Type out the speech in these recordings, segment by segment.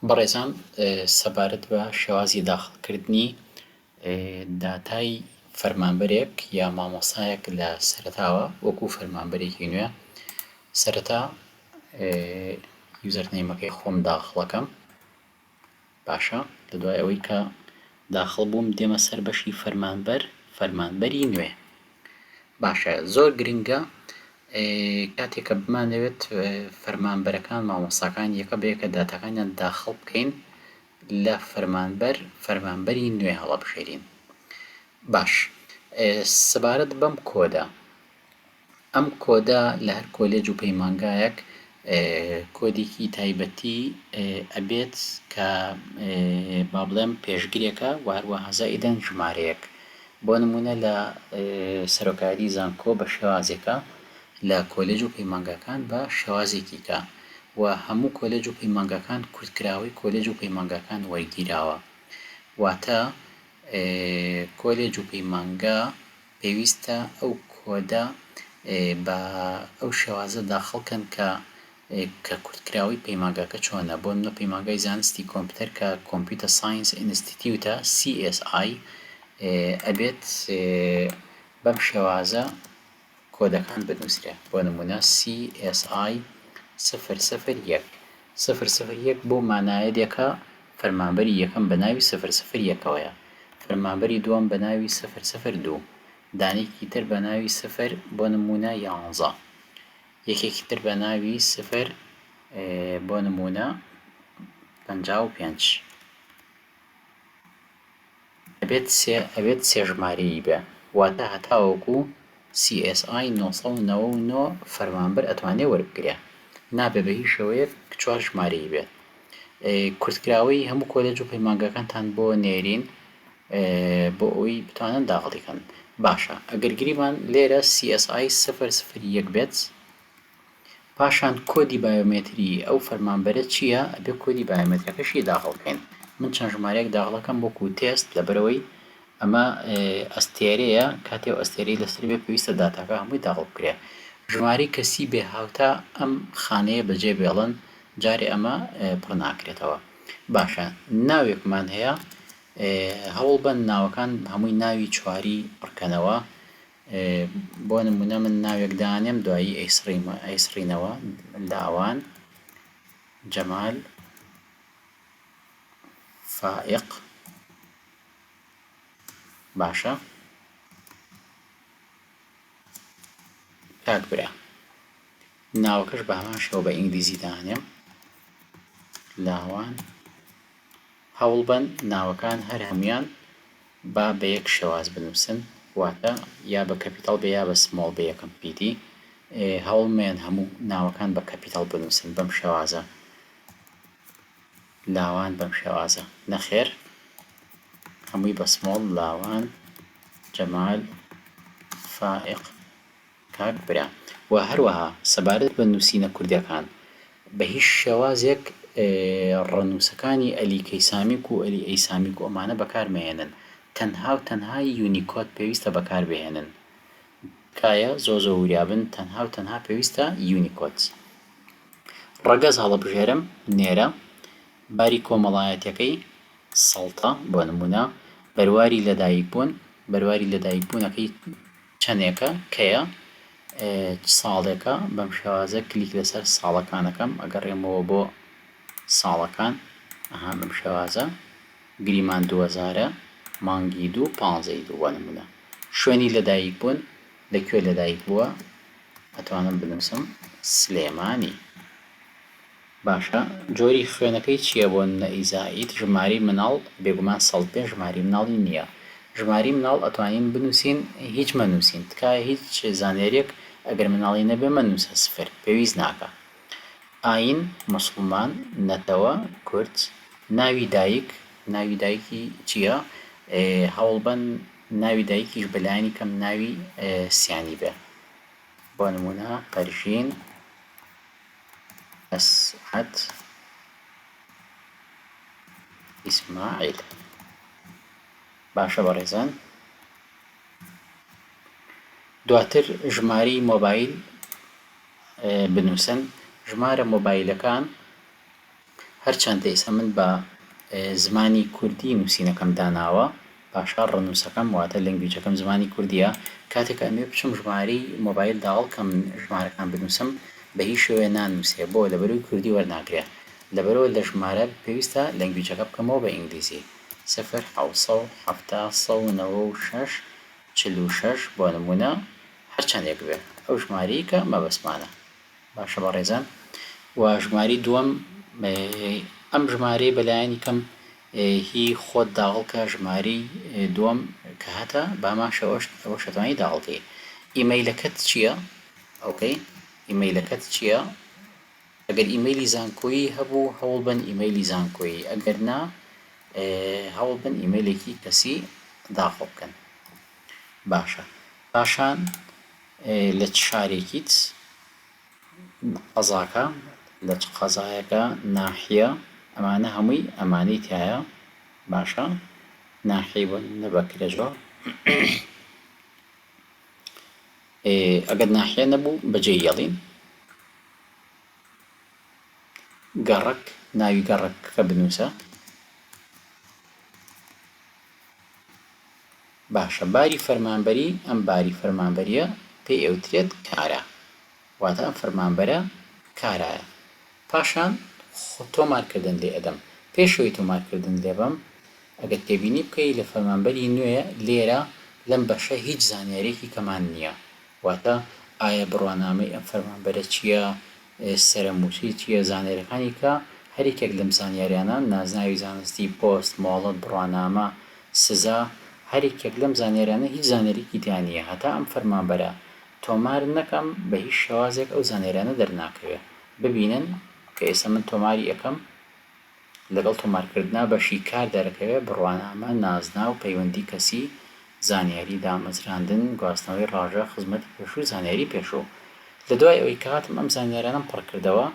بەڕێزان سەبارەت بە شێوازی داخڵکردنی داتای فەرمانبەرێک یا مامۆستایەک لە سەرەتاوە وەکو فەرمانبەرێکی نوێ سەرەتا یوزەرنەیمەکەی خۆم داخڵەکەم باشە لە دوای ئەوەی کە داخڵ بووم دێمە سەر بەشی فەرمانبەری نوێ باشە زۆر گرنگە کاتێک کە بمانەوێت فەرمانبەرەکان مامۆستاکان یەکە بەیەکە داتاکانیان داخڵ بکەین لە فەرمانبەری نوێ هەڵەبژێرین باش سەبارەت بەم کۆدا ئەم کۆدا لە هەر کۆلێج و پەیمانگایەک کۆدێکی تایبەتی ئەبێت کە با بڵێم پێشگرێکە و هەروەها زائیدەن ژمارەیەک بۆ نمونە لە سەرۆکاری زانکۆ بە شێوازێکە لە کۆلێج و پەیمانگاکان بە شێوازێکی کە و هەموو کۆلێج و پەیمانگاکان کورتکراوەی کۆلێج و پەیمانگاکان وەرگیراوە واتە کۆلێج و پەیمانگا پێویستە ئەو کۆدە بە ئەو شێوازە داخڵکەن کە کورتکراوەی پەیمانگاکە چۆنە بۆ منە پەیمانگای زانستی کۆمپیوتەر کە کۆمپیوتەر ساینس ئینستیتیوتە CSI ئەبێت بەم شێوازە کۆدەکان بنووسرێ بۆ نمونە CSI 001 بۆ مانایەدێکە فەرمانبەری یەکەم بە ناوی 001ەوەیە فەرمانبەری دووەم بە ناوی 002 دانێکی تر بە ناوی 0 بۆ نمونە 11 یەکێکی تر بە ناوی 0 بۆ نمونە 55 ئەبێت سێ ژمارەیی بێ واتە هەتاوەکو CSI 999 فەرمانبەر ئەتوانێ وەربگرێ نابێ بە هیچ شێوەیەک چوار ژمارەیی بێت کورتکراوەی هەموو کۆلێج و پەیمانگاکانتان بۆ نێرین بۆ ئەوی بتوانن داخڵیکەن باشە ئەگەر گریمان لێرە CSI 001 بێت پاشان کۆدی بایۆمێتری ئەو فەرمانبەرە چییە ئەبێ کۆدی بایۆمێتریەکەشی داخڵکەین من چەند ژمارەیەک داخڵەکەم بۆکو تێست لەبەرەوەی ئەمە ئەستێرەیە کاتێ ئەستێرەی لەسەر بێ پێویستە داتاکە هەمووی داخڵ بکرێ ژمارەی کەسی بێ هاوتا ئەم خانەیە بەجێ بێڵن جارێ ئەمە پڕ ناکرێتەوە باشە ناوێکمان هەیە هەوڵ بەن ناوەکان هەمووی ناوی چواری بڕکەنەوە بۆ نمونە من ناوێک دانێم دوایی ئەیسڕینەوە لاوان جەمال فائق باشە کاک برا ناوەکەش بە هەمان شێوە بە ئینگلیزی دانێم لاوان هەوڵ بەن ناوەکان هەر هەمویان با بە یەک شێواز بنووسن واتە یا بە کەپیتاڵ بێ یا بە سمۆڵ بێ یەکەم پیتی هەوڵمێن هەموو ناوەکان بە کەپیتاڵ بنووسن بەم شێوازە لاوان بەم شێوازە نەخێر هەمووی بە سمۆڵ لاوان جەمال فائق کاک برا و هەروەها سەبارەت بە نووسینە کوردیەکان بە هیچ شێوازێک ڕەنووسەکانی ئەلی کەیسامیک و ئەلی ئەیسامیک و ئەمانە بەکارمەهێنن تەنها و تەنها یونیکۆد پێویستە بەکاربهێنن کایە زۆر وریابن تەنها و تەنها پێویستە یونیکۆد ڕەگەز هەڵەبژێرم نێرە باری کۆمەڵایەتەکەی سەڵتە بۆ نمونە بەرواری لەدایکبوونەکەی چەندێکە کەیە ساڵێکە بەم شێوازە کلیک لەسەر ساڵەکانەکەم ئەگەڕێمەوە بۆ ساڵەکان بەم شێوازە گریمان 2000 مانگی 2 15 بۆ نمونە شوێنی لەدایک بوون لەکوێ لەدایک بووە ئەتوانم بنووسم سلێمانی باشە جۆری خوێنەکەی چییە بۆ نەئیزائیت ژماری مناڵ بێگومان سەڵ پێ ژماری مناڵی نییە ژماری مناڵ ئەتوانین بنووسین هیچ مەنووسین تکایە هیچ زانێریەک ئەگەر مناڵی نەبێ مەنووسە سفر پێویست ناکە ئاین موسڵمان نەتەوە کورد ناوی دایکی چییە هەوڵ بەن ناوی دایکیش بەلایانی کەم ناوی سیانی بێ بۆ نمونە پەرژین ئەسعەد ئیسماعیل باشە بەڕێزان دواتر ژمارەی مۆبایل بنووسن ژمارە مۆبایلەکان هەرچەندە ئێستا من بە زمانی کوردی نووسینەکەم داناوە پاشا ڕەنووسەکەم واتە لەنگویجەکەم زمانی کوردیە کاتێک ئەمێ بچم ژمارەی مۆبایل داڵکەم ژمارەکان بنووسم بە هیچ شێوەیە نانووسێ بۆ لەبەروی کوردی وەرناگرێ لەبەرەوە لە ژمارە پێویستە لەنگویجەکە بکەمەوە بە ئینگلیزی 0 بۆ نمونە هەرچەندێک بێ ئەو ژمارەی کە مەبەسمانە باشە بەڕێزان و ژماری دووەم ئەم ژمارەی بەلایەنی کەم هی خۆت داڵکە ژماری دووەم کە هاتە باماشەوەش ئەوە شەتوانی داڵکەی ئیمەیلەکەت چییە؟ ئەوکەی ئیمەیلەکەت چییە؟ ئەگەر ئیمەیلی زانکۆیی هەبوو هەوڵ بن ئیمەیلی زانکۆیی ئەگەر نا هەوڵ بن ئیمەیلێکی کەسی داخۆ بکەن باشە پاشان لە چ شارێکیت قەزاکە لە چ قەزایەکە ناحیە ئەمانە هەمووی ئەمانەی تایە باشە ناحیە بۆ نەبەکرێژەوە ئەگەر ناحیە نەبوو بەجێ یەڵین گەڕک ناوی گەڕکەکە بنووسە باشە باری فەرمانبەری ئەم باری فەرمانبەریە پێی ئەوترێت کارە واتە ئەم فەرمانبەرە کارایە پاشان تۆمارکردن لێ ئەدەم پێشەوەی تۆمارکردن لێبەم ئەگەر تێبینی بکەی لە فەرمانبەری نوێ لێرە لەم بەشە هیچ زانیاریەکی کەمان نییە واتە ئایا بڕوانامەی ئەم فەرمانبەرە چییە سەرەموچی چییە زانیاریەکانی کە هەرێکێک لەم زانیاریانە نازناوی زانستی پۆست مۆڵەت بڕوانامە سزا هەرێکێک لەم زانیاریانە هیچ زانیاریەکی تیان نییە هەتا ئەم فەرمانبەرە تۆمار نەکەم بە هیچ شێوازێک ئەو زانیاریانە دەرناکەوێت ببینن کە ئێستا من تۆماری یەکەم لەگەڵ تۆمارکردنا بەشی کار دەرەکەوێت بڕوانامە نازنا و پەیوەندی کەسی زانیاری دامەزراندن گواستنەوەی ڕاژە خزمەتی پێشوو زانیاری پێشوو لە دوای ئەوەی کە هاتم ئەم زانیاریانەم پڕ کردەوە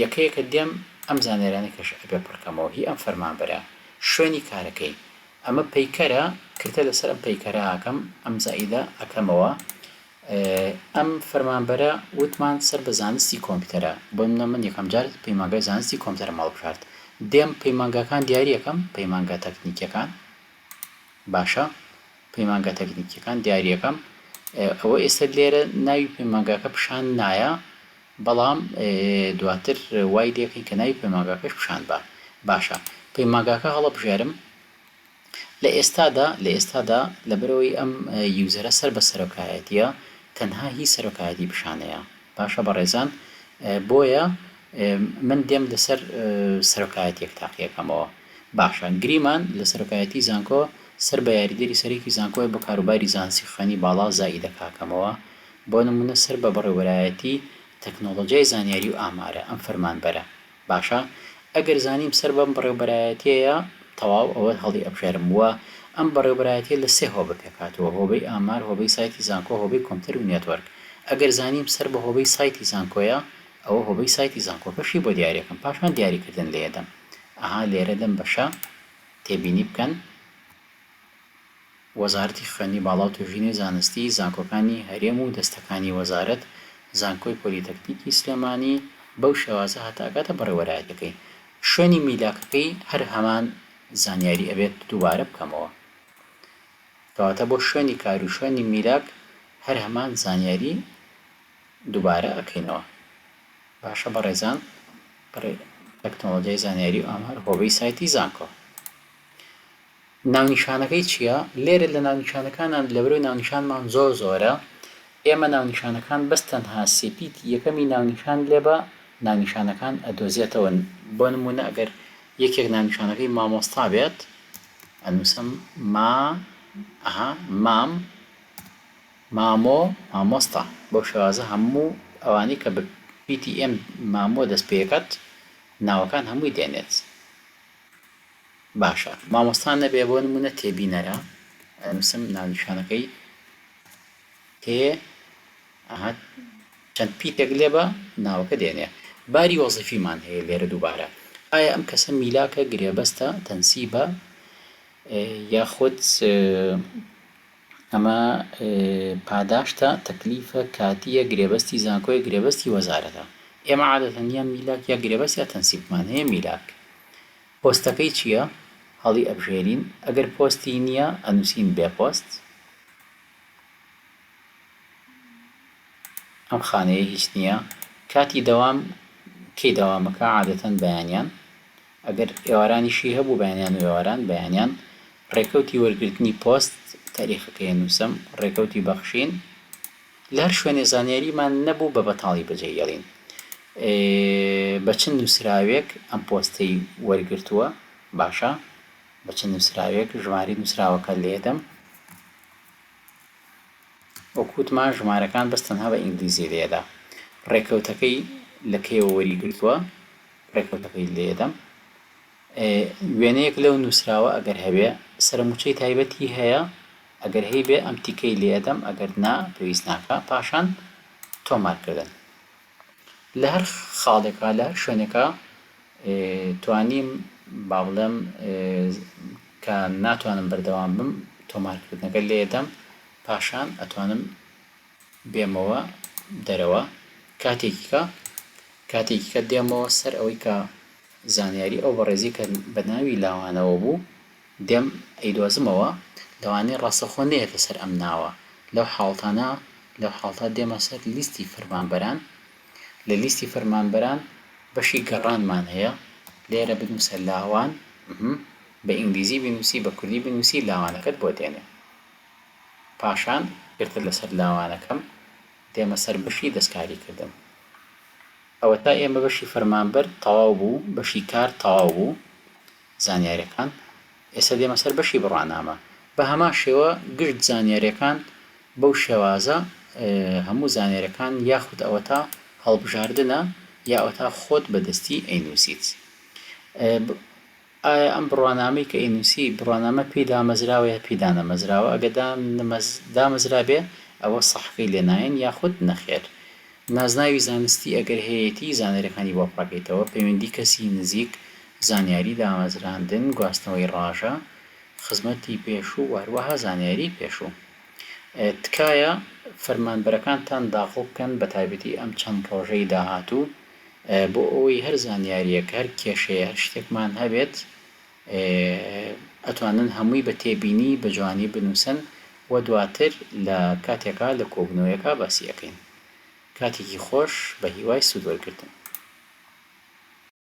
یەکەیەکە دێم ئەم زانیاریانە کەش ئەبێ پڕکەمەوە هی ئەم فەرمانبەرە شوێنی کارەکەی ئەمە پەیکەرە کردە لەسەر ئەم پەیکەرە ئاکەم ئەم زائیدە ئەکەمەوە ئەم فەرمانبەرە وتمان سەر بە زانستی کۆمپیوتەرە بۆ منە من یەکەم جار پەیمانگای زانستی کۆمپیوتەرە ماڵبژارد دێم پەیمانگاکان دیاری یەکەم پەیمانگا تەکنیکیەکان باشە پەیمانگا تەکنیکیەکان دیاری یەکەم ئەوە ئێستا لێرە ناوی پەیمانگاکە پیشان نایە بەڵام دواتر وای لێکەین کە ناوی پەیمانگاکەش پیشان بە باشە پەیمانگاکە هەڵەبژێرم لە ئێستادا لەبەرەوەی ئەم یوزەرە سەر بە سەرۆکایەتیە تەنها هی سەرۆکایەتی پیشانەیە باشە بەڕێزان بۆیە من دێم لەسەر سەرۆکایەتێک تاقیەکەمەوە باشە گریمان لە سەرۆکایەتی زانکۆ سەر بە یاریدەری سەرێکی زانکۆی بۆ کاروباری زانستی خوێنی باڵا زائیدە کاکەمەوە بۆ نمونە سەر بە بەڕێوەبەرایەتی تەکنۆلۆژیای زانیاری و ئامارە ئەم فەرمانبەرە باشە ئەگەر زانیم سەر بەم بەڕێوەبەرایەتیەیە تەواو ئەوە هەڵی ئەبژێرم وە ئەم بەڕێوەبەرایەتیە لە سێ هۆبە پێکاتەوە هۆبەی ئامار هۆبەی سایتی زانکۆ هۆبەی کۆمپیوتەر و نێتوەرک ئەگەر زانیم سەر بە هۆبەی سایتی زانکۆیە ئەوە هۆبەی سایتی زانکۆکەشی بۆ دیاریەکەم پاشان دیاریکردن لێدەم ئاها لێرە دەم بەشە تێبینی بکەن وەزارەتی خوێنی باڵا و توێژینەوەی زانستی زانکۆکانی هەرێم و دەستەکانی وەزارەت زانکۆی پۆلیتەکنیکی سلێمانی بەو شێوازە هەتاکاتە بەڕێوەبەرایەتەکەی شوێنی میلاکەکەی هەر هەمان زانیاری ئەبێت دووبارە بکەمەوە کەواتە بۆ شوێنی کار و شوێنی میلاک هەر هەمان زانیاری دووبارە ئەکەینەوە باشە بەڕێزان تەکنۆلۆژیای زانیاری و ئامار هۆبەی سایتی زانکۆ ناونیشانەکەی چییە؟ لێرە لە ناونیشانەکانان لەبەرەوەی ناونیشانمان زۆر زۆرە ئێمە ناونیشانەکان بەس تەنها سێپیتی یەکەمی ناونیشان لێبە ناونیشانەکان ئەدۆزێتەوە بۆ نمونە ئەگەر یەکێک ناونیشانەکەی مامۆستا بێت ئەنووسم مامۆ مامۆستا بۆ شێوازە هەموو ئەوانەی کە بە پیتی ئێم مامۆ دەست پێکات ناوەکان هەمووی دێنێت باشە مامۆستان نەبێ بۆ نمونە تێبینەرە ئەنووسم ناونیشانەکەی تێ چەند پیتێک لێبە ناوەکە دێنێ باری وەزیفیمان هەیە لێرە دووبارە ئایا ئەم کەسە میلاکە گرێبەستە تەنسیبە یاخود ئەمە پاداشتە تەکلیفە کاتیە گرێبەستی زانکۆی گرێبەستی وەزارەتە ئێمە عادەتەن یا میلاک یا گرێبەست یا تەنسیبمان هەیە میلاک پۆستەکەی چییە؟ هەڵی ئەبژێرین ئەگەر پۆستی نییە ئەنووسین بێ پۆست. ئەم خانەیە هیچ نییە. کاتی دەوام کەی دەوامەکە عادەتەن بەیانیان ئەگەر ئێوارانیشی هەبوو بەیانیان و ئێواران بەیانیان ڕێکەوتی وەرگرتنی پۆست تاریخەکەی نووسم ڕێکەوتی بەخشین لە هەر شوێنێ زانیاریمان نەبوو بە بەتاڵی بەجێهێڵین بە چەند نووسراوێک ئەم پۆستەی وەرگرتووە باشە بە چەند نووسراوێک ژماری نووسراوەکە لێدەم وەکوتمان ژمارەکان بەس تەنها بە ئینگلیزی لێدا ڕێکەوتەکەی لە کێوە وەریگرتووە ڕێکەوتەکەی لێدەم وێنەیەک لەو نووسراوە ئەگەر هەبێ سەرموچەی تایبەتی هەیە ئەگەر هەیبێ ئەم تیکەی لێدەم ئەگەر نا پێویست ناکە پاشان تۆمارکردن لە هەر خاڵێکا لە هەر شوێنێکە توانیم با بڵێم کە ناتوانم بەردەوام بم تۆمارکردنەکە لێدەم پاشان ئەتوانم بێمەوە دەرەوە کاتێکی کە دێمەوە سەر ئەوەی کە زانیاری ئەو بەڕێزی کە بە ناوی لاوانەوە بوو دێم ئەیدۆزمەوە لەوانەیە ڕاستەخۆنەیەکە سەر ئەم ناوە لەو حاڵتا دێمە سەر لیستی فەرمانبەران لە لیستی فەرمانبەران بەشی گەڕانمان هەیە لێرە بنووسە لاوان بە ئینگلیزی بنووسی بە کوردی بنووسی لاوانەکەت بۆ دێنێ پاشان گرتە لەسەر لاوانەکەم دێمە سەر بەشی دەستکاریکردن ئەوە تا ئێمە بەشی فەرمانبەر تەواو بوو بەشی کار تەواو بوو زانیاریەکان ئێستا دێمە سەر بەشی بڕوانامە بە هەمان شێوە گشت زانیاریەکان بەو شێوازە هەموو زانیاریەکان یاخود ئەوە تا هەڵبژاردنە یا ئەوە تا خۆت بەدەستی ئەینووسیت ئایا ئەم بڕوانامەی کە ئەینووسی بڕوانامە پێی دامەزراوە یا پێی دانەمەزراوە ئەگە دامەزرا بێ ئەوە سەحقەی لێنایەن یاخود نەخێر نازناوی زانستی ئەگەر هەیەی زانیاریەکانی بۆ پڕاکەیتەوە پەیوەندی کەسی نزیک زانیاری دامەزراندن گواستنەوەی ڕاژە خزمەتی پێشوو وهروەها زانیاری پێشوو تکایە فەرمانبەرەکانتان داخڵ بکەن بە تایبەتی ئەم چەند ڕۆژەی داهاتوو بۆ ئەوەی هەر زانیاریەک هەر کێشەیە هەر شتێکمان هەبێت ئەتوانن هەمووی بە تێبینی بە جوانی بنووسن و دواتر لە کاتێکا لە کۆبنەوەیەکە باسی ئەەکەین کاتێکی خۆش بە هیوای سوود وەرگرتن